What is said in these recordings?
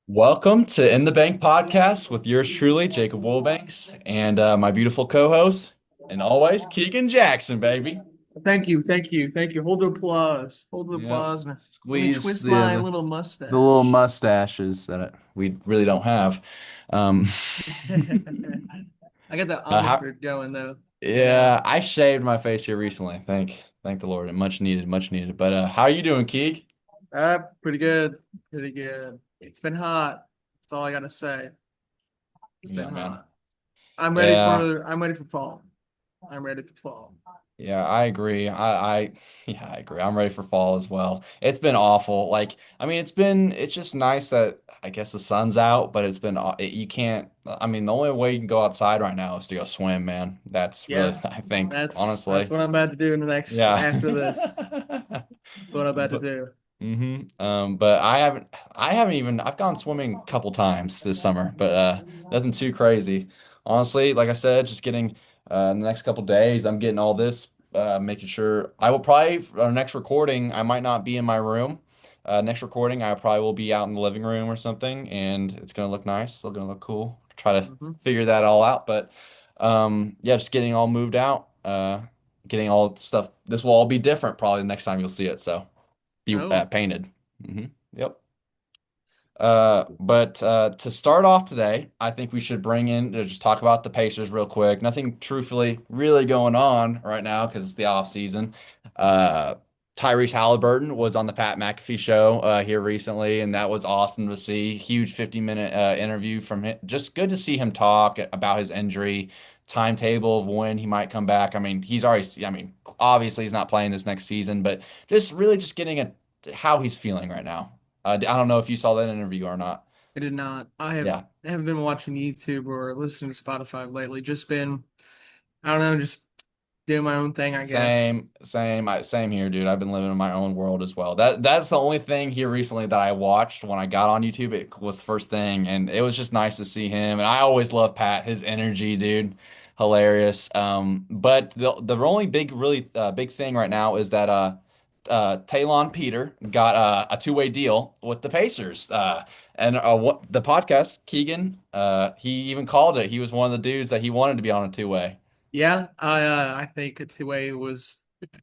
Welcome to In the Bank podcast with yours truly, Jacob Wilbanks, and my beautiful co-host, and always Keegan Jackson, baby. Thank you, thank you, thank you. Hold the applause. Hold the Yep. applause. Let me Squeeze twist my little the little mustache. mustaches that we really don't have. Um, I got the how, Omiford going though. Yeah. yeah, I shaved my face here recently. Thank the Lord. Much needed, much needed. But how are you doing, Keeg? Pretty good. Pretty good. It's been hot. That's all I gotta say. It's been Yeah, man. hot. I'm ready Yeah. for I'm ready for fall. I'm ready for fall. Yeah, I agree. Yeah, I agree. I'm ready for fall as well. It's been awful. It's just nice that I guess the sun's out, but you can't, I mean, the only way you can go outside right now is to go swim, man. That's really, Yeah. I think, That's honestly. what I'm about to do in the next Yeah. after this. That's what I'm about to But do. but I've gone swimming a couple times this summer, but nothing too crazy. Honestly, like I said, just getting the next couple days, I'm getting all this, making sure I will probably for our next recording, I might not be in my room. Next recording, I probably will be out in the living room or something, and it's gonna look nice, still gonna look cool. Try to Hmm. figure that all out, but yeah, just getting all moved out, getting all the stuff. This will all be different probably the next time you'll see it, so be Oh. painted. Yep. But to start off today, I think we should bring in just talk about the Pacers real quick. Nothing truthfully really going on right now because it's the off season. Uh, Tyrese Halliburton was on the Pat McAfee show here recently, and that was awesome to see. Huge 50-minute interview from him. Just good to see him talk about his injury, timetable of when he might come back. I mean, obviously he's not playing this next season, but just really just getting a how he's feeling right now. I don't know if you saw that interview or not. I did not. Yeah, I haven't been watching YouTube or listening to Spotify lately. Just been, I don't know, just doing my own thing, I guess. same here, dude. I've been living in my own world as well. That's the only thing here recently that I watched when I got on YouTube. It was the first thing, and it was just nice to see him. And I always love Pat, his energy, dude, hilarious. But the only really big thing right now is that Talon Peter got a two-way deal with the Pacers. And what the podcast, Keegan, he even called it. He was one of the dudes that he wanted to be on a two-way. Yeah, I think Two was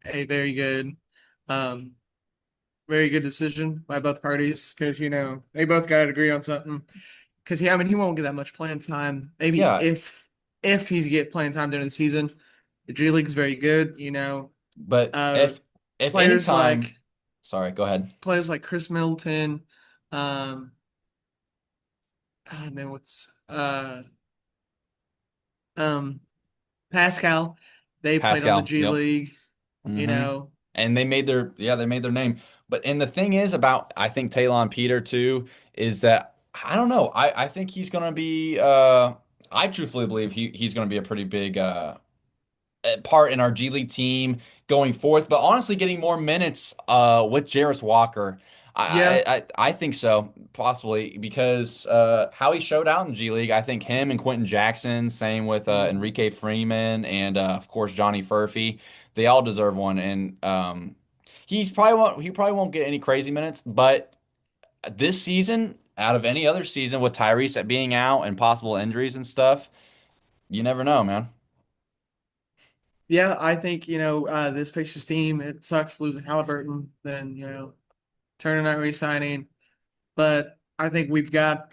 a um very good decision by both parties because they both got to agree on something. Because I mean he won't get that much playing time. Maybe Yeah, if he's get playing time during the season, the G League's very good. but Uh, if any players time, like sorry, go ahead. Chris Middleton, um, and then what's um Pascal. They played on the Pascal, G yep. League. You hmm know, And they made their name. But and the thing is about I think Talon Peter too is that I don't know. I think he's gonna be I truthfully believe he's gonna be a pretty big part in our G League team going forth, but honestly, getting more minutes with Jarris Walker, yeah, I think so, possibly because how he showed out in G League, I think him and Quentin Jackson, same with mhm. Enrique Freeman and of course Johnny Furphy, they all deserve one, and he probably won't get any crazy minutes, but this season, out of any other season with Tyrese being out and possible injuries and stuff, you never know, man. Yeah. I think this Pacers team. It sucks losing Halliburton, then Turner not re-signing, but I think we've got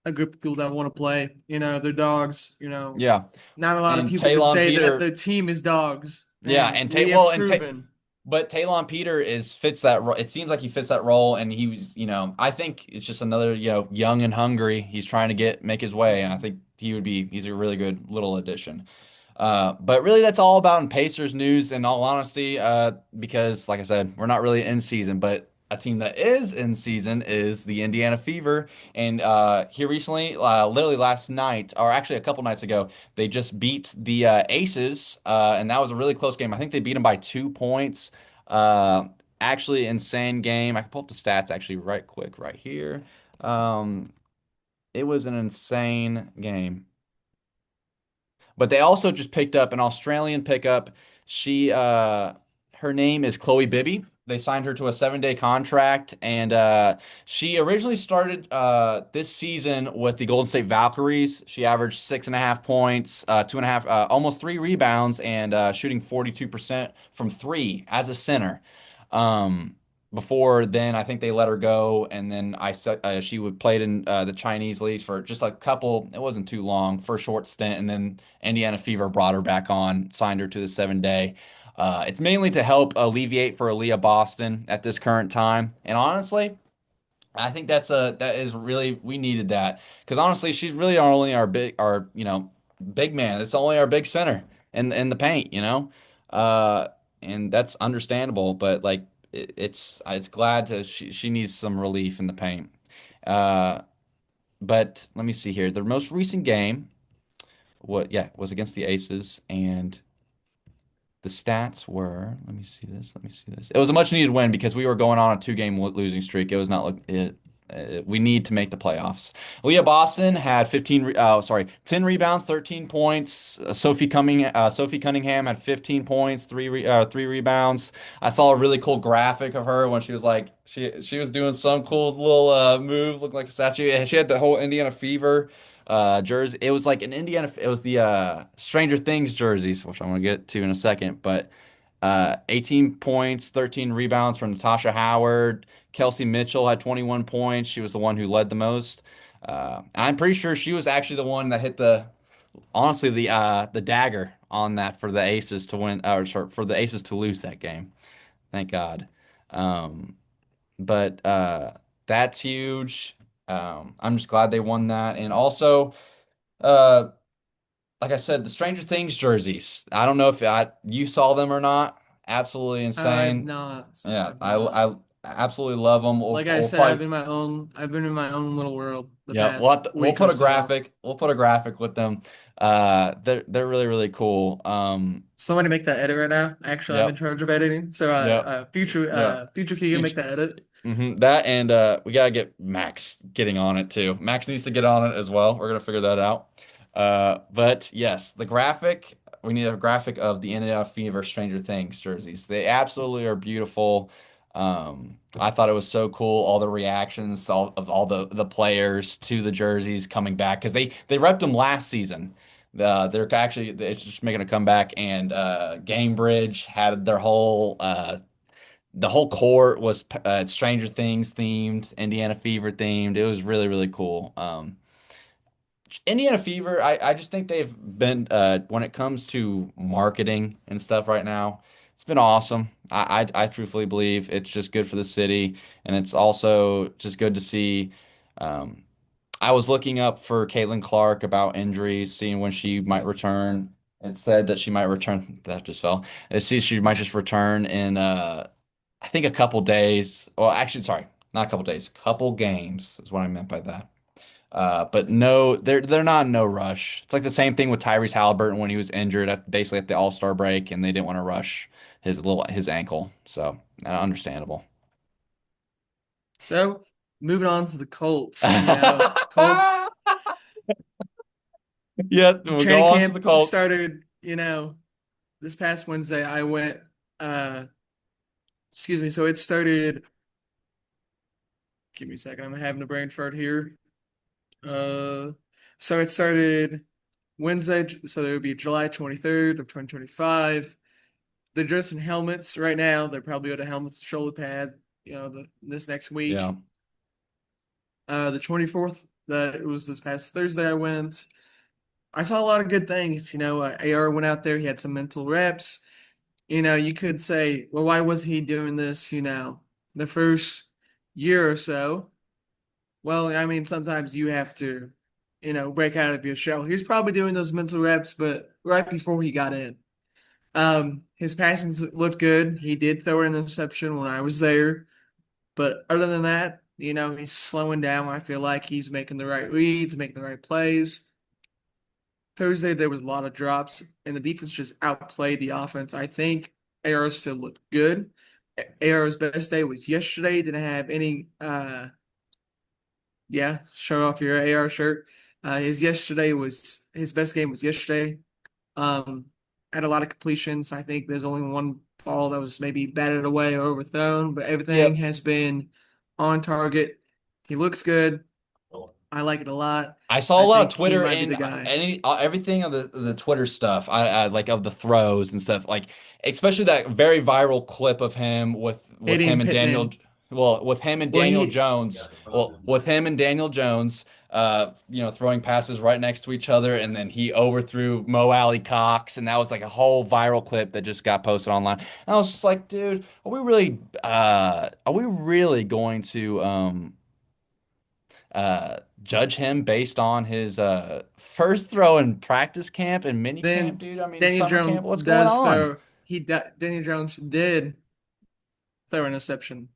a group of people that want to play. They're dogs. Yeah. Not a lot of And people could Talon say that Peter, the team is dogs, yeah, and and we Tay have well, proven. but Talon Peter is fits that role. It seems like he fits that role, and he was, I think it's just another, young and hungry. He's trying to make his way, and I think he's a really good little addition. But really, that's all about in Pacers news, in all honesty, because like I said, we're not really in season, but a team that is in season is the Indiana Fever. And here recently, literally last night, or actually a couple nights ago, they just beat the Aces, and that was a really close game. I think they beat them by 2 points. Uh, Actually, insane game. I can pull up the stats actually right quick right here. Um, it was an insane game. But they also just picked up an Australian pickup. She Her name is Chloe Bibby. They signed her to a 7-day contract, and she originally started this season with the Golden State Valkyries. She averaged 6.5 points, 2.5, almost 3 rebounds, and shooting 42% from three as a center. Um, Before then, I think they let her go, and then she would played in the Chinese leagues for just a couple. It wasn't too long for a short stint, and then Indiana Fever brought her back on, signed her to the 7-day. It's mainly to help alleviate for Aaliyah Boston at this current time, and honestly, I think that is really we needed that because honestly, she's really only our big man. It's only our big center in the paint, uh, and that's understandable. But like it's glad to she needs some relief in the paint. Uh, but let me see here. The most recent game, was against the Aces, and the stats were, let me see this. Let me see this. It was a much needed win because we were going on a 2-game losing streak. It was not look it. We need to make the playoffs. Leah Boston had 10 rebounds, 13 points. Sophie Cunningham had 15 points, 3 rebounds. I saw a really cool graphic of her when she was like she was doing some cool little move, looked like a statue, and she had the whole Indiana Fever jersey. It was like an Indiana. It was the Stranger Things jerseys, which I'm gonna get to in a second. But 18 points, 13 rebounds from Natasha Howard. Kelsey Mitchell had 21 points. She was the one who led the most. I'm pretty sure she was actually the one that hit honestly, the dagger on that for the Aces to win, or sorry, for the Aces to lose that game. Thank God. Um, but that's huge. I'm just glad they won that, and also. Uh, like I said, the Stranger Things jerseys. I don't know if you saw them or not. Absolutely I've insane. not. Yeah, I've not. I absolutely love them. Like I We'll said, probably I've been in my own little world the yeah, past we'll week or put a so. graphic. We'll put a graphic with them. They're really really cool. Somebody make that edit right now. Actually, I'm in Yep, charge of editing. So yep, yep. future can you make Each that edit? That and we gotta get Max getting on it too. Max needs to get on it as well. We're gonna figure that out. But yes, the graphic. We need a graphic of the Indiana Fever Stranger Things jerseys. They absolutely are beautiful. I thought it was so cool. All the reactions of all the players to the jerseys coming back because they repped them last season. They're actually it's just making a comeback, and Gamebridge had the whole court was Stranger Things themed, Indiana Fever themed. It was really, really cool. Indiana Fever, I just think they've been when it comes to marketing and stuff right now, it's been awesome. I truthfully believe it's just good for the city, and it's also just good to see. Um, I was looking up for Caitlin Clark about injuries, seeing when she might return. It said that she might return. That just fell. It sees she might just return in I think a couple days. Well, actually, sorry, not a couple days. Couple games is what I meant by that. But no, they're not in no rush. It's like the same thing with Tyrese Halliburton when he was injured basically at the All-Star break, and they didn't want to rush his ankle. So understandable. So moving on to the Colts. Colts Yeah, we'll go training on to the camp Colts. started, this past Wednesday. I went uh excuse me, so it started, give me a second, I'm having a brain fart here. Uh so it started Wednesday, so it would be July 23rd of 2025. They're dressed in helmets right now. They're probably going to helmets and shoulder pad, this next Yeah. week. The 24th, that it was this past Thursday, I went. I saw a lot of good things. AR went out there. He had some mental reps. You could say, well, why was he doing this, the first year or so? Well, I mean, sometimes you have to, break out of your shell. He was probably doing those mental reps, but right before he got in. His passing looked good. He did throw an interception when I was there, but other than that, he's slowing down. I feel like he's making the right reads, making the right plays. Thursday there was a lot of drops, and the defense just outplayed the offense. I think AR still looked good. AR's best day was yesterday. Didn't have any. Yeah, show off your AR shirt. His best game was yesterday. Um, had a lot of completions. I think there's only one ball that was maybe batted away or overthrown, but everything Yep. has been on target. He looks good. I like it a lot. I saw a I lot of think he Twitter might be and the guy. everything of the Twitter stuff. I like of the throws and stuff. Like especially that very viral clip of him with him Hitting and Daniel. Pittman. Well, with him and Well, Daniel he Jones. Well, with him and Daniel Jones. Throwing passes right next to each other, and then he overthrew Mo Alley Cox, and that was like a whole viral clip that just got posted online. And I was just like, dude, are we really going to judge him based on his first throw in practice camp and mini camp, then dude. I mean, Daniel summer camp. Jones What's going does on? throw. Daniel Jones did throw an interception.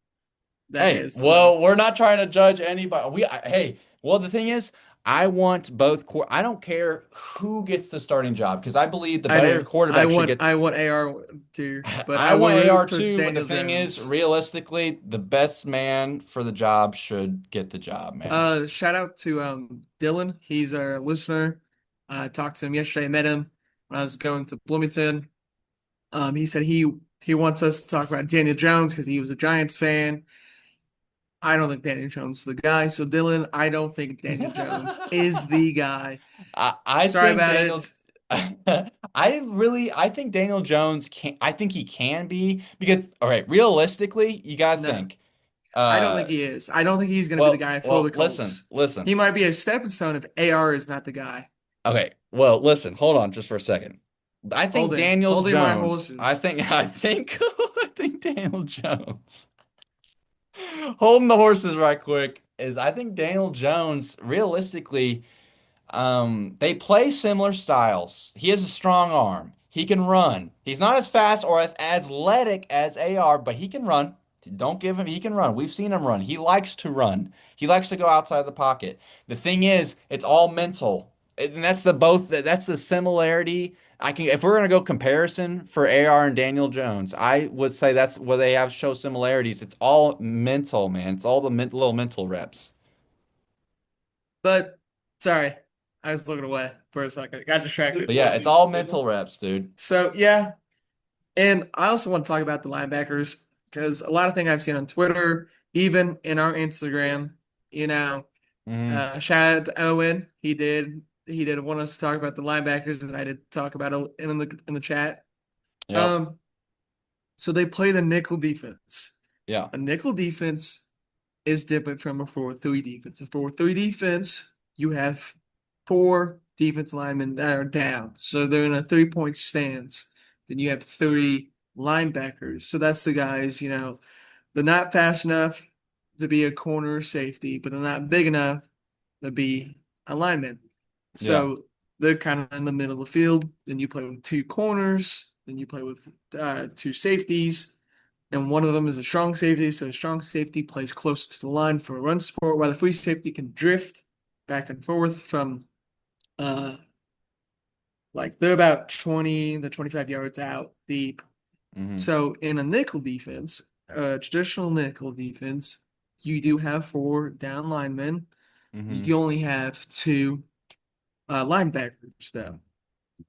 That Hey, is though. well, we're not trying to judge anybody. Hey, well, the thing is, I want both. I don't care who gets the starting job because I believe the I better do. quarterback should get. I want AR too, but I I will want root for AR2, but the Daniel thing is, Jones. realistically, the best man for the job should get the job, man. Shout out to Dylan. He's our listener. I talked to him yesterday, met him when I was going to Bloomington. He said he wants us to talk about Daniel Jones because he was a Giants fan. I don't think Daniel Jones is the guy. So Dylan, I don't think Daniel Jones is the guy. I Sorry think about Daniel it. I think Daniel Jones can I think he can be because all right, realistically, you gotta No, think. I don't think Uh he is. I don't think he's going to be the guy for the listen, Colts. listen. He might be a stepping stone if AR is not the guy. Okay, well, listen, hold on just for a second. I think Daniel Holding my Jones, horses. I think I think Daniel Jones. Holding the horses right quick is I think Daniel Jones realistically they play similar styles. He has a strong arm. He can run. He's not as fast or as athletic as AR, but he can run. Don't give him, he can run. We've seen him run. He likes to run. He likes to go outside the pocket. The thing is, it's all mental. And that's the similarity. I can if we're gonna go comparison for AR and Daniel Jones, I would say that's where they have show similarities. It's all mental, man. It's all the little mental reps. But sorry, I was looking away for a second. Got distracted. But yeah, it's all mental reps, dude. So yeah, and I also want to talk about the linebackers because a lot of things I've seen on Twitter, even in our Instagram, you know, Hmm. shout out to Owen. He did want us to talk about the linebackers, and I did talk about it in the chat. Yep. Um, so they play the nickel defense. Yeah. A nickel defense is different from a 4-3 defense. A 4-3 defense, you have four defense linemen that are down. So they're in a 3-point stance. Then you have three linebackers. So that's the guys, they're not fast enough to be a corner safety, but they're not big enough to be a lineman. Yeah. So they're kind of in the middle of the field. Then you play with two corners. Then you play with two safeties and one of them is a strong safety. So a strong safety plays close to the line for a run support, while the free safety can drift back and forth from uh like they're about 20 to 25 yards out deep. Hmm. So in a nickel defense, traditional nickel defense, you do have four down linemen. Hmm. You only have two linebackers though.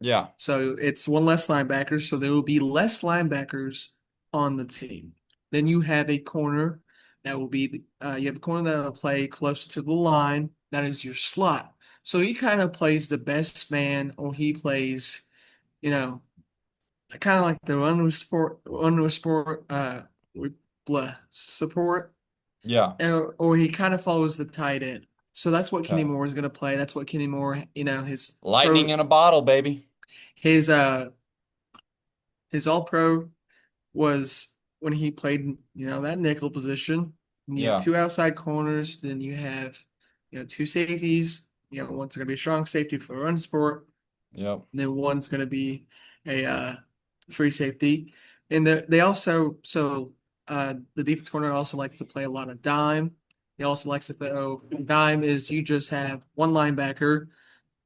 Yeah. So it's one less linebacker, so there will be less linebackers on the team. Then you have a corner that will be you have a corner that will play close to the line. That is your slot. So he kind of plays the best man, or he plays, you know, kind of like the run support, support, Yeah. or he kind of follows the tight end. So that's what Kenny Okay. Moore is going to play. That's what Kenny Moore, Lightning in a bottle, baby. his his all pro was when he played, that nickel position. And you have Yeah. two outside corners, then you have, two safeties. One's going to be a strong safety for run support, Yep. and then one's going to be a free safety. And they also, so the defense corner also likes to play a lot of dime. He also likes to throw dime is you just have one linebacker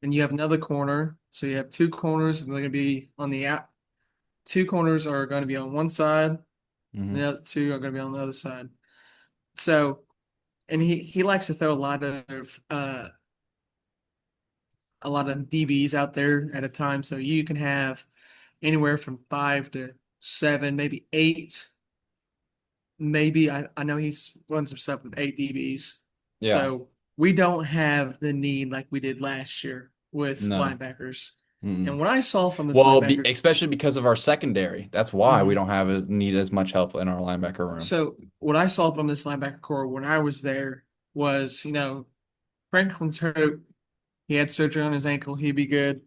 and you have another corner. So you have two corners and they're going to be on the out. Two corners are going to be on one side, and Hmm. the other two are going to be on the other side. So, and he likes to throw a lot of DBs out there at a time. So you can have anywhere from 5 to 7, maybe 8. Maybe I know he's run some stuff with 8 DBs. Yeah. So we don't have the need like we did last year with No. linebackers. And Mm-mm. what I saw from this Well, linebacker, especially because of our secondary. That's why we mhm. don't have need as much help in our linebacker room. So what I saw from this linebacker core when I was there was, Franklin's hurt. He had surgery on his ankle. He'd be good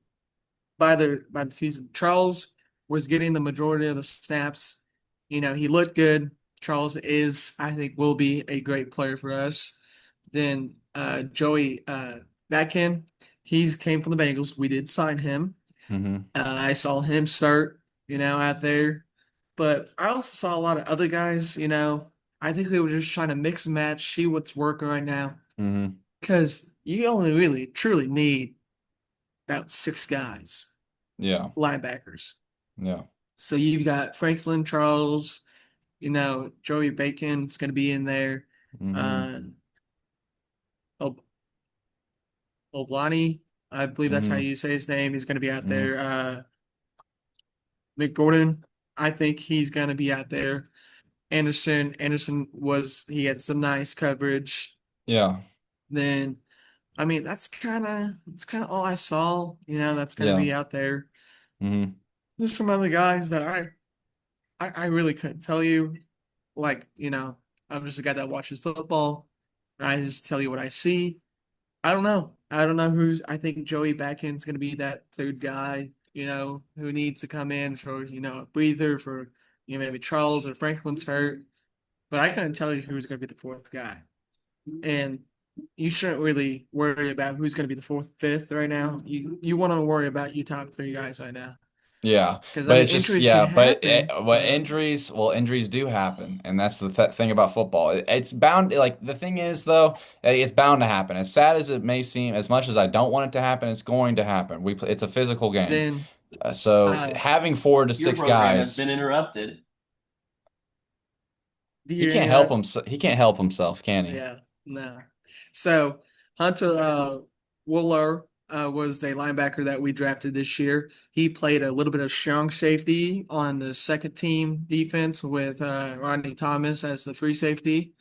by the season. Charles was getting the majority of the snaps. He looked good. Charles is, I think, will be a great player for us. Then Joey Batkin, he's came from the Bengals. We did sign him. Hmm. I saw him start, out there. But I also saw a lot of other guys, I think they were just trying to mix and match, see what's working right now. Hmm. Because you only really truly need about 6 guys, Yeah. linebackers. Yeah. So you've got Franklin, Charles, Joey Bacon's going to be in there. Hmm. Uh, Ob- Oblani, I believe that's how Hmm. you say his name. He's going to be out Hmm. there. McGordon, I think he's going to be out there. Anderson he had some nice coverage. Yeah. Then, I mean, that's kind of all I saw. That's going to Yeah. be out there. Hmm. There's some other guys that I really couldn't tell you. Like, I'm just a guy that watches football. I just tell you what I see. I don't know. I don't know I think Joey Backend's going to be that third guy, who needs to come in for, a breather for, maybe Charles or Franklin's hurt. But I couldn't tell you who's going to be the fourth guy. And you shouldn't really worry about who's going to be the fourth, fifth right now. You want to worry about your top 3 guys right now. Yeah, Because, I but mean, it's just injuries can yeah, but happen, what but injuries? Well, injuries do happen, and that's the th thing about football. It's bound. Like the thing is, though, it's bound to happen. As sad as it may seem, as much as I don't want it to happen, it's going to happen. It's a physical game, then so uh, having 4 to 6 program has been guys, interrupted. do he you hear can't any help of him. He can't help himself, can he? Yeah, no. So Hunter Wooler was the linebacker that we drafted this year. He played a little bit of strong safety on the second team defense with Rodney Thomas as the free safety.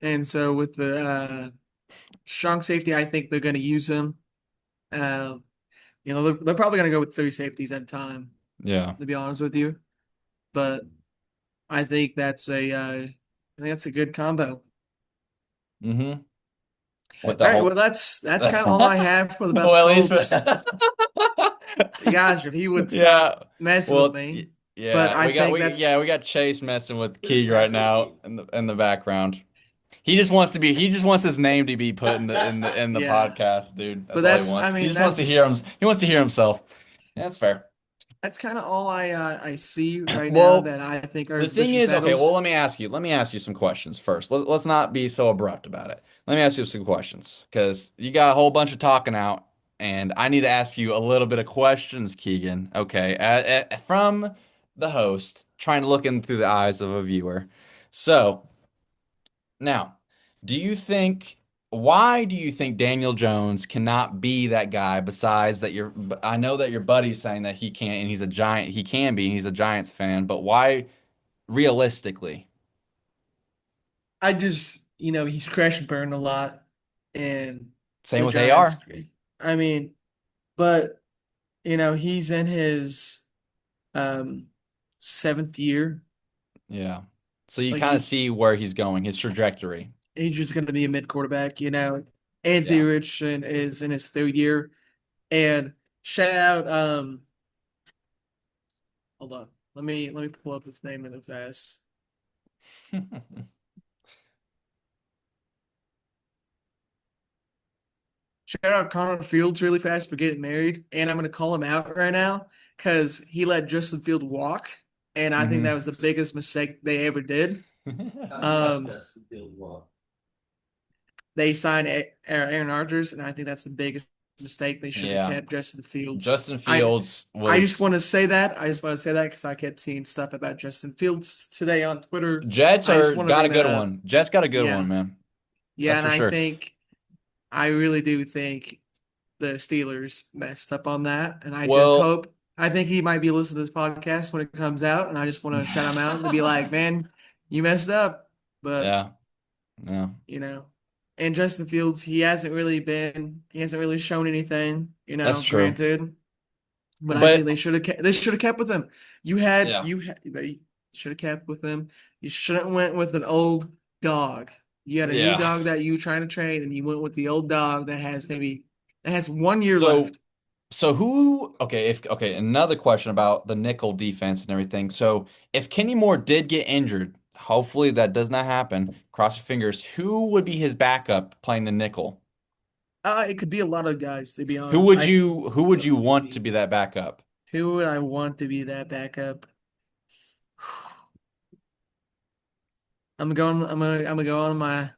And so with the strong safety, I think they're going to use him. Uh, they're probably going to go with 3 safeties at a time, Yeah. to be honest with you. But I think that's a good combo. Mm-hmm. With All the right, well whole. that's kind of all I have for about the Well, at least. Colts. Gosh, if he would Yeah. stop messing with Well, me. But yeah, I think that's we got Chase messing with Who's Keeg right messing with now you? in the background. He just wants his name to be put in the yeah. podcast, dude. That's But all he that's I wants. He mean just wants to hear him. that's He wants to hear himself. Yeah, that's fair. that's kind of all I see right now Well, that I think are the his thing vicious is, okay, well, battles. let me ask you some questions first. Let's not be so abrupt about it. Let me ask you some questions because you got a whole bunch of talking out, and I need to ask you a little bit of questions, Keegan. Okay, from the host, trying to look in through the eyes of a viewer. So now, do you think? Why do you think Daniel Jones cannot be that guy besides that I know that your buddy's saying that he can't and he's a giant he can be, he's a Giants fan, but why realistically? I just he's crash and burn a lot, and Same the with Giants. AR. I mean, but he's in his um 7th year. Yeah. So you Like kind of he's see where he's going, his trajectory. he's just going to be a mid quarterback. Anthony Yeah. Richardson is in his 3rd year. And shout out, hold on. Let me pull up his name really fast. Shout out Connor Fields really fast for getting married. And I'm gonna call him out right now because he let Justin Field walk. And I think that Hmm. was the biggest mistake they ever did. He let Um, Justin Field walk. they signed Aaron Rodgers, and I think that's the biggest mistake. They should have Yeah. kept Justin Fields. Justin I Fields I just was want to say that. I just want to say that because I kept seeing stuff about Justin Fields today on Twitter. Jets I just are want to got a bring that good up. one. Jets got a good one, Yeah. man. Yeah, That's and for sure. I really do think the Steelers messed up on that. And I just Well, hope I think he might be listening to this podcast when it comes out, and I just want to shout him out and be like, man, you messed up. But, Yeah, yeah, you know, and Justin Fields, he hasn't really shown anything, that's true. granted, but I think But they should have kept with him. yeah, They should have kept with him. You shouldn't went with an old dog. You had a new yeah. dog that you were trying to trade, and you went with the old dog that has 1 year So left. So who, okay, if okay, another question about the nickel defense and everything. So if Kenny Moore did get injured, hopefully that does not happen. Cross your fingers. Who would be his backup playing the nickel? It could be a lot of guys, to be honest. Who would you want to be that backup? Who would I want to be that backup? I'm gonna go on my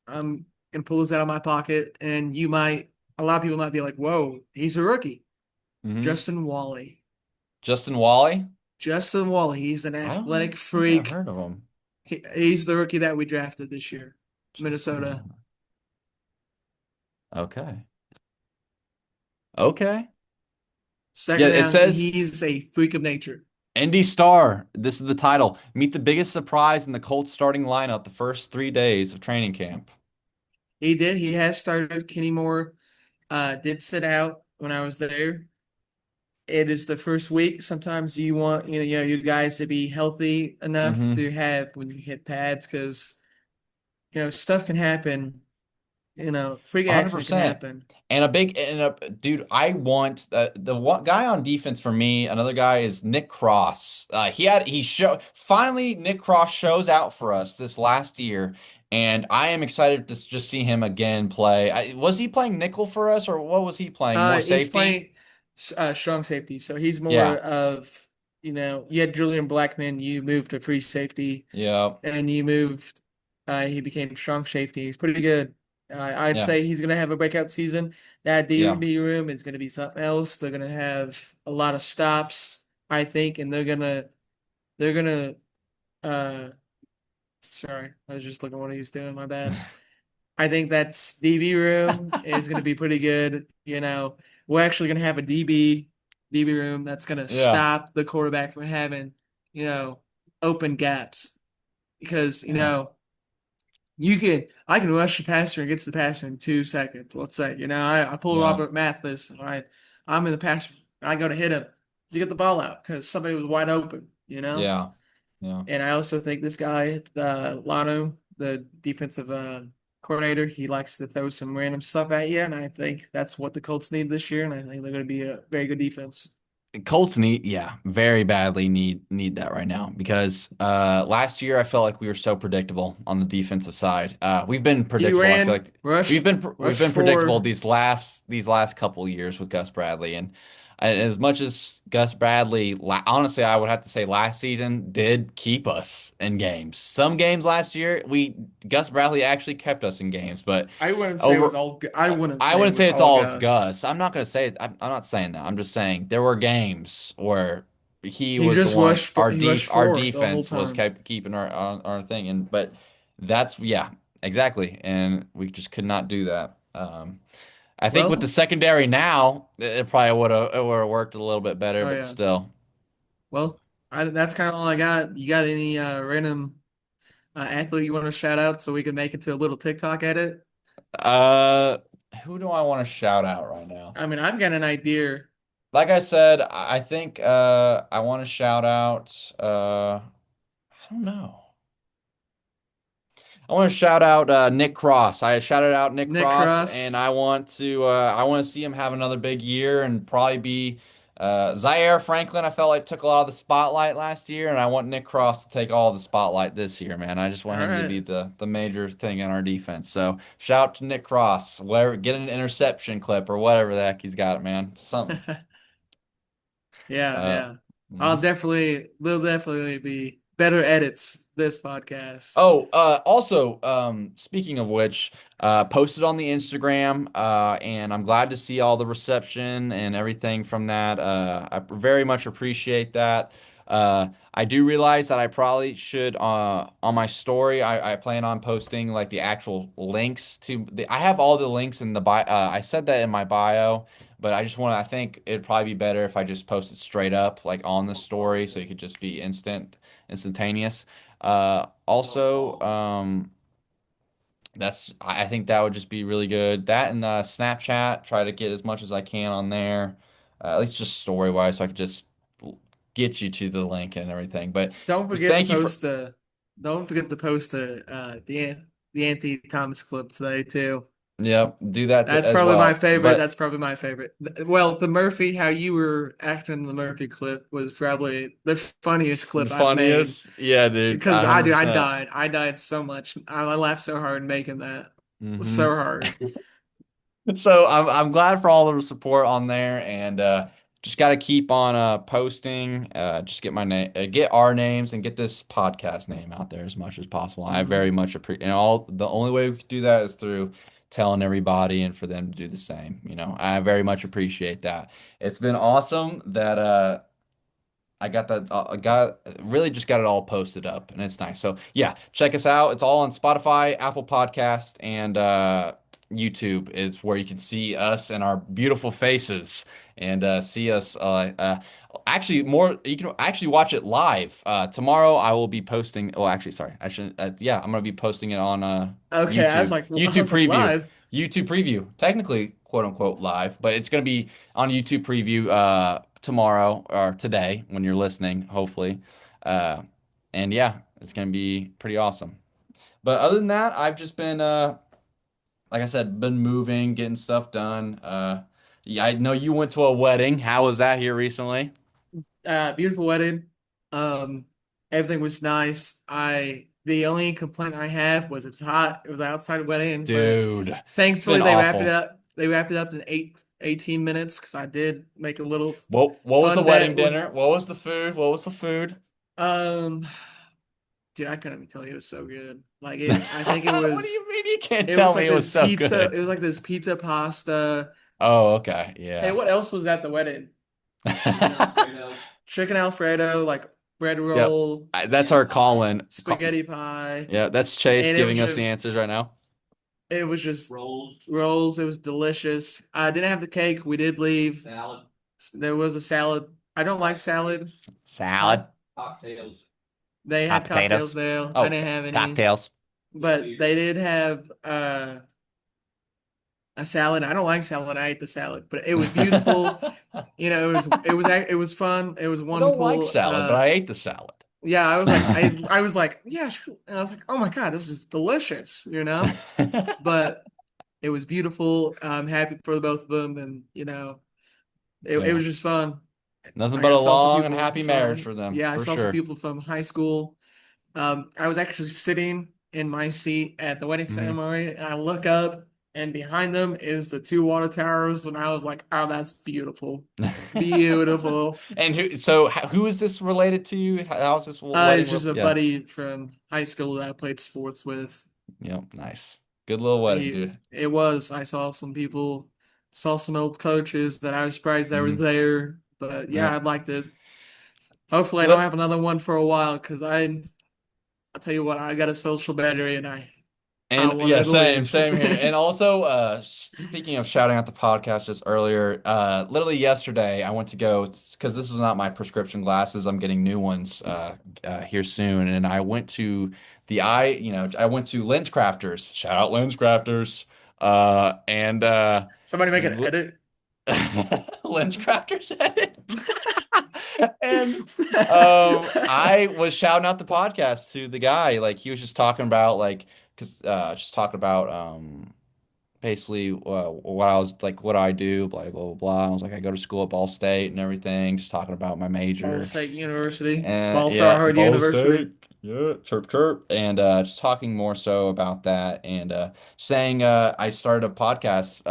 I'm gonna pull this out of my pocket, and a lot of people might be like, "Whoa, he's a rookie." Hmm. Justin Wally. Justin Wally? Justin Wally. He's an I don't athletic think I've freak. heard of him. He's the rookie that we drafted this year, Justin Minnesota. Wally. Okay. Okay. Yeah, Second it round, says he's a freak of nature. Indy Star. This is the title. Meet the biggest surprise in the Colts starting lineup the first 3 days of training camp. He did. He has started. Kenny Moore did sit out when I was there. It is the first week. Sometimes you want you guys to be healthy enough Mm-hmm. to have when you hit pads because stuff can happen. Freak accident can 100%. happen. And a dude, I want the one guy on defense for me. Another guy is Nick Cross. He show finally Nick Cross shows out for us this last year, and I am excited to just see him again play. Was he playing nickel for us, or what was he playing? More He's safety? playing strong safety, so he's more Yeah, of you had Julian Blackman, you moved to free safety, yeah, and you moved. He became strong safety. He's pretty good. I'd yeah, say he's gonna have a breakout season. That yeah. DB room is gonna be something else. They're gonna have a lot of stops, I think, and they're gonna. Uh, sorry, I was just looking at what he was doing. My bad. I think that's DB room is going to be pretty good. We're actually going to have a DB room that's going to Yeah, stop the quarterback from having, you know, open gaps because, yeah, I can rush the passer and get to the passer in 2 seconds. Let's say, I pull yeah, Robert Mathis. All right. I'm in the passer. I go to hit him to get the ball out because somebody was wide open. yeah, yeah. And I also think this guy, Lano, the defensive coordinator, he likes to throw some random stuff at you, and I think that's what the Colts need this year, and I think they're going to be a very good defense. Colts need, yeah, very badly need that right now because last year I felt like we were so predictable on the defensive side. We've been He predictable. I feel ran like rush we've rush been predictable four. these last couple years with Gus Bradley, and as much as Gus Bradley, honestly, I would have to say last season did keep us in games. Some games last year, we Gus Bradley actually kept us in games, but I wouldn't say it was over all. I wouldn't I say it wouldn't was say it's all all of Gus. Gus. I'm not gonna say it. I'm not saying that. I'm just saying there were games where he He was the just one. he rushed Our four the whole defense was time. kept keeping our thing, and but that's yeah, exactly, and we just could not do that. I think with the Well, secondary now, it probably would have worked a little bit better, oh but yeah. still. Well, that's kind of all I got. You got any random athlete you want to shout out so we can make it to a little TikTok edit? Uh, who do I want to shout out right now? I mean, I've got an idea. Like I said, I think I want to shout out. I don't know. I want to shout out Nick Cross. I shouted out Nick Nick Cross, and Cross. I want to see him have another big year and probably be Zaire Franklin. I felt like took a lot of the spotlight last year, and I want Nick Cross to take all the spotlight this year, man. I just All want him to be right. the major thing in our defense. So shout out to Nick Cross. Whatever, get an interception clip or whatever the heck he's got, man. Something. Yeah, Uh, yeah. mhm. There'll definitely be better edits this podcast. Oh, also, speaking of which, posted on the Instagram, and I'm glad to see all the reception and everything from that. I very much appreciate that. I do realize that I probably should on my story. I plan on posting like the actual links to the. I have all the links in the bio. I said that in my bio, but I just want to. I think it'd probably be better if I just post it straight up like on the story, so you could just be instantaneous. Also, I think that would just be really good. That and Snapchat, try to get as much as I can on there, at least just story wise, so I could just get you to the link and everything. But Don't just forget to thank you for. post the Anthony Thomas clip today too. Yep, do that That's as probably my well. favorite. But That's probably my favorite. Well, the Murphy, how you were acting in the Murphy clip was probably the funniest the clip I've made. funniest, yeah, dude, Because I do, I 100%. died. I died so much. I laughed so hard making that. Hmm. So hard. So I'm glad for all the support on there, and just got to keep on posting. Just get my name, get our names, and get this podcast name out there as much as possible. I Hmm. very much appreciate, and all the only way we can do that is through telling everybody and for them to do the same. I very much appreciate that. It's been awesome that I got that. I got really just got it all posted up, and it's nice. So yeah, check us out. It's all on Spotify, Apple Podcast, and YouTube. Is where you can see us and our beautiful faces, and see us. Actually, more you can actually watch it live. Tomorrow I will be posting. Oh, actually, sorry, I shouldn't. Yeah, I'm gonna be posting it on Okay, YouTube. I was like live. YouTube preview. Technically, quote unquote live, but it's gonna be on YouTube preview tomorrow or today when you're listening, hopefully. Uh and yeah, it's gonna be pretty awesome. But other than that, I've just been like I said, been moving, getting stuff done. Yeah, I know you went to a wedding. How was that here recently? Beautiful wedding. Um, Everything was nice. The only complaint I have was it was hot. It was an outside wedding, but Dude, it's thankfully been they wrapped it awful. up. They wrapped it up in 18 minutes because I did make a little What was the fun wedding bet with dinner? What was the food? What was the food? um dude, I couldn't even tell you it was so good. Like it I think What do you mean you can't it tell was me like it was this so pizza, good? it was like this pizza pasta. Oh, okay. Hey, Yeah. what else was at the wedding? Chicken Alfredo. Chicken Alfredo, like bread Yep. roll, That's Spaghetti our pie. Colin. spaghetti pie, Yeah, that's Chase and giving us the answers right now. it was just Rolls. rolls. It was delicious. I didn't have the cake. We did leave. Salad. There was a salad. I don't like salad. Huh? Salad, Cocktails. They hot had cocktails potatoes. there. I Oh, didn't have any, cocktails. but they did have a salad. I don't like salad. I ate the salad, but it was beautiful. It was fun. It was I don't like wonderful. salad, but I ate the salad. Yeah, I was like, yeah, sure. And I was like, oh my God, this is delicious, you know? But it was beautiful. I'm happy for the both of them, and it Yeah. was just fun. Nothing Like but I a saw some long and people happy marriage from for them, yeah, I for saw some sure. people from high school. I was actually sitting in my seat at the wedding Hmm. ceremony, and I look up, and behind them is the two water towers, and I was like, oh, that's beautiful, beautiful. And who is this related to you? How is this It's wedding? just a Yeah. buddy from high school that I played sports with. Yep. Nice. Good little wedding, He dude. it was. I saw some people, saw some old coaches that I was surprised I was Hmm. there. But yeah, Yep. I'd like to. Hopefully, I don't Well, have another one for a while because I'll tell you what, I got a social battery and I and wanted yeah, to same, leave. same here. And also, speaking of shouting out the podcast just earlier, literally yesterday I went to go because this was not my prescription glasses. I'm getting new ones here soon, and I went to I went to Lens Crafters. Shout out Lens Crafters. And Somebody make an edit. Lens Crafters edit. And I was shouting out the podcast to the guy. Like he was just talking about like because just talking about basically what I was like what I do, blah blah blah blah. I was like I go to school at Ball State and everything, just talking about my Ball major. State University, And Ball Star yeah, Hard Ball University. State. Yeah, chirp chirp, and just talking more so about that, and saying I started a podcast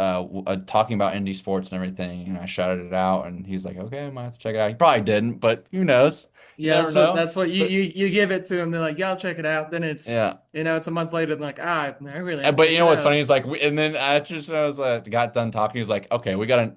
talking about indie sports and everything, and I shouted it out, and he was like, "Okay, I might have to check it out." He probably didn't, but who knows? You Yeah, never that's what know. that's what But you give it to them. They're like, "Yeah, I'll check it out." Then yeah. it's a month later. They're like, "Ah, I really haven't But you checked know it what's out." funny is like, and then after I was got done talking, he was like, "Okay, we got an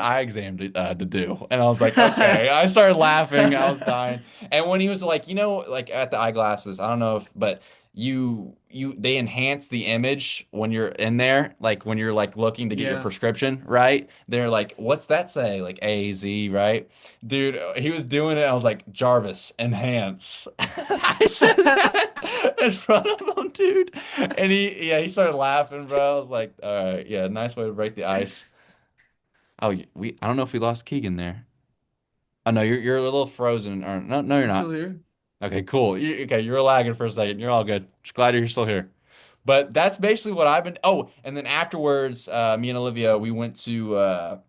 eye exam to do," and I was like, "Okay." I started laughing, I was dying, and when he was like, like at the eyeglasses, I don't know if, but they enhance the image when you're in there, like when you're like looking to get your Yeah. prescription, right? They're like, "What's that say?" Like AZ, right? Dude, he was doing it. I was like, "Jarvis, enhance." I said that in front of him, dude. And he started laughing, bro. I was like, all right, yeah, nice way to break the ice. Oh, I don't know if we lost Keegan there. Oh no, you're a little frozen. Or no, you're I'm still not. here. Okay, cool. Okay, you were lagging for a second. You're all good. Just glad you're still here. But that's basically what I've been. Oh, and then afterwards, me and Olivia, we went to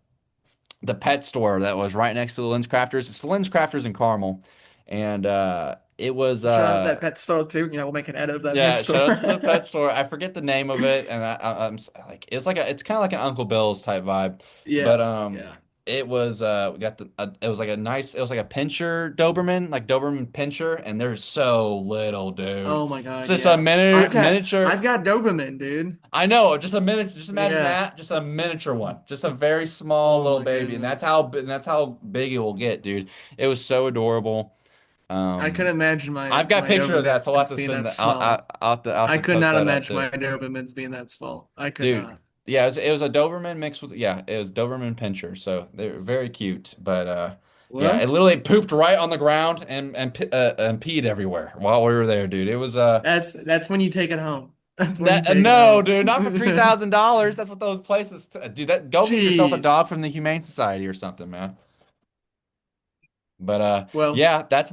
the pet store that was right next to the Lens Crafters. It's the Lens Crafters in Carmel, and it was Shout out that pet store too. We'll make an edit of that pet yeah, store. shout out to the pet store. I forget the name of it, and like it's kind of like an Uncle Bill's type vibe, Yeah, but yeah. it was we got it was like it was like a pincher Doberman, like Doberman pincher, and they're so little, dude. Oh my It's God, just a yeah. miniature. I've got Doberman, dude. I know, just a minute. Just imagine Yeah. that, just a miniature one, just a very small Oh little my baby, and goodness. that's how big it will get, dude. It was so adorable. I couldn't Um, imagine I've got a my picture of that, so I'll have Dobermans to being send that that. small. I'll have I to could post not that up imagine too. my Dobermans being that small. I could Dude, not. yeah, it was a Doberman mixed with yeah, it was Doberman Pinscher, so they're very cute. But yeah, it Well, literally pooped right on the ground and peed everywhere while we were there, dude. It was that's when you take it home. That's when you that take it no, home. dude, not for $3,000. That's what those places do. That go get yourself a Jeez. dog from the Humane Society or something, man. But Well, yeah, that's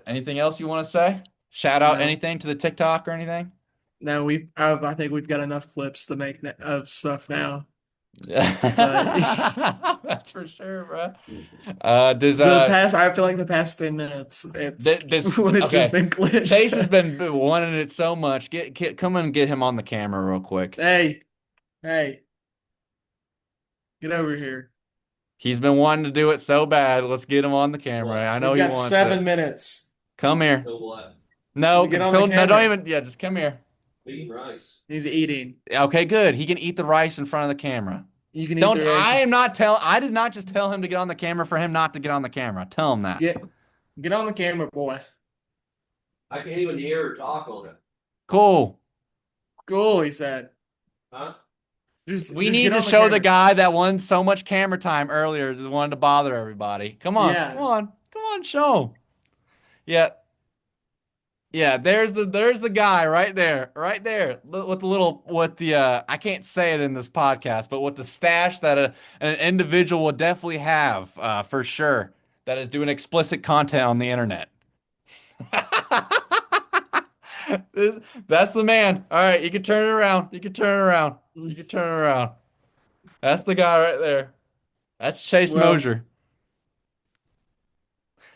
anything else you want to say? Shout out no. anything to the TikTok or anything? No, I think we've got enough clips to make of stuff now. But That's for sure, bro. Does I feel like the past 10 minutes, this it's just okay? been clips. Chase has been wanting it so much. Come and get him on the camera real quick. Hey, hey, get over here. He's been wanting to do it so bad. Let's get him on the camera. What? I know We've he got wants it. 7 minutes. Come here. So what? No, Get on the no, don't camera. even. Yeah, just come here. Eating rice. He's eating. Okay, good. He can eat the rice in front of the camera. You can eat Don't. the rice. I did not just tell him to get on the camera for him not to get on the camera. Tell him that. Get get on the camera, boy. I can't even hear or talk on it. Cool. Cool, he said. Huh? We Just need get to on the show the camera. guy that won so much camera time earlier, the one to bother everybody. Yeah. Come on, show him. Yeah, yeah. There's the guy right there, with the little with the I can't say it in this podcast, but with the stash that an individual will definitely have for sure that is doing explicit content on the internet. That's the man. All right, you can turn it around. You can turn it around. You can turn it around. That's the guy right there. That's Chase Well, Mosier.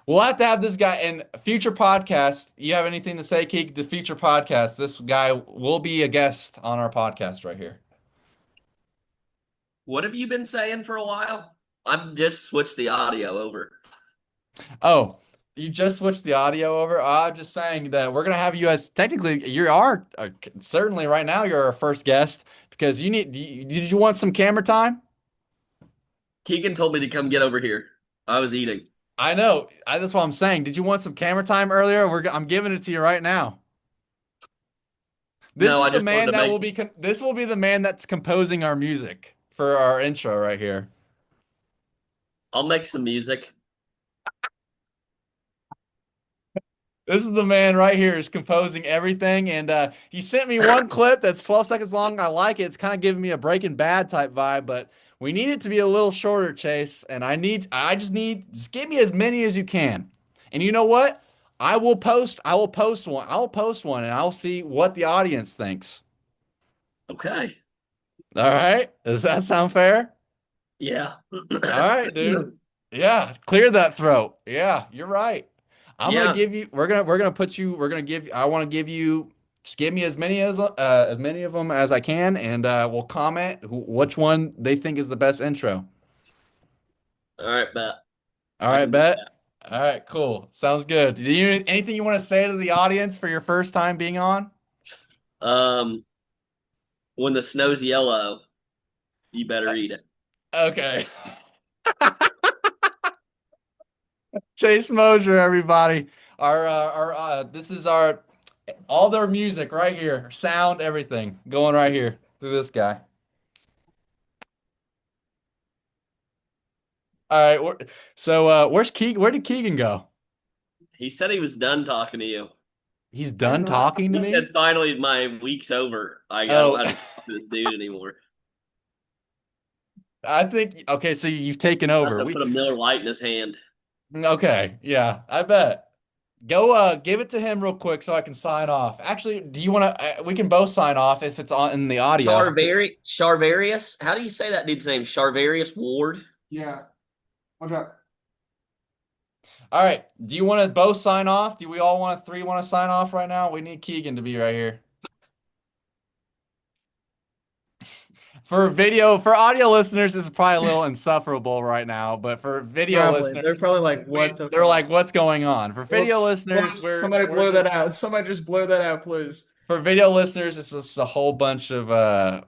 We'll have to have this guy in future podcast. You have anything to say, Keek? The future podcast, this guy will be a guest on our podcast right here. What have you been saying for a while? I'm just switched the audio over. Oh, you just switched the audio over. I'm just saying that we're gonna have you as technically you are certainly right now you're our first guest because did you want some camera time? Keegan told me to come get over here. I was eating. I know. That's what I'm saying. Did you want some camera time earlier? I'm giving it to you right now. This No, is I the just wanted man to that will make. be this will be the man that's composing our music for our intro right here. I'll make some music. This is the man right here is composing everything, and he sent me one clip that's 12 seconds long. I like it. It's kind of giving me a Breaking Bad type vibe, but we need it to be a little shorter, Chase. And just give me as many as you can. And you know what? I will post one. I'll post one, and I'll see what the audience thinks. Okay. All right? Does that sound fair? Yeah. All right, dude. Yeah, clear that throat. Yeah, you're right. I'm gonna Yeah. give you. We're gonna put you. We're gonna give. I want to give you. Just give me as many of them as I can, and we'll comment which one they think is the best intro. All right, bet. All I right, can do bet. All right, cool. Sounds good. Anything you want to say to the audience for your first time being on? that. When the snow's yellow, you better eat it. Okay. Chase Mosier, everybody. This is our all their music right here, sound, everything going right here through this guy. All right, where's Keegan? Where did Keegan go? He said he was done talking to you. He's I'm done not. talking to He said, me? finally, my week's over. I don't Oh, have to talk to this dude anymore. I think okay, so you've taken I have over. to put a Miller Lite in his hand. Okay, yeah, I bet. Go give it to him real quick so I can sign off. Actually, do you want to we can both sign off if it's on in the audio. Charvarius? How do you say that dude's name? Charvarius Ward? Yeah. Watch out. All right. Do you want to both sign off? Do we all want to three want to sign off right now? We need Keegan to be right here. For audio listeners, this is probably a little insufferable right now, but for video Probably. listeners, They're probably like, what the they're like, fuck? what's going on? For video Whoops. listeners, Whoops. Somebody we're blow that just out. Somebody just blow that out, please. for video listeners, it's just a whole bunch of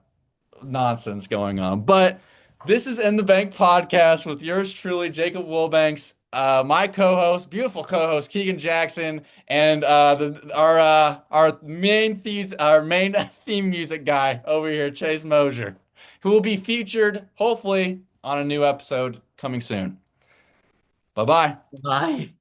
nonsense going on. But this is In the Bank podcast with yours truly, Jacob Wilbanks, my co-host, beautiful co-host Keegan Jackson, and our main theme music guy over here, Chase Mosier, who will be featured hopefully on a new episode coming soon. Bye bye. Bye.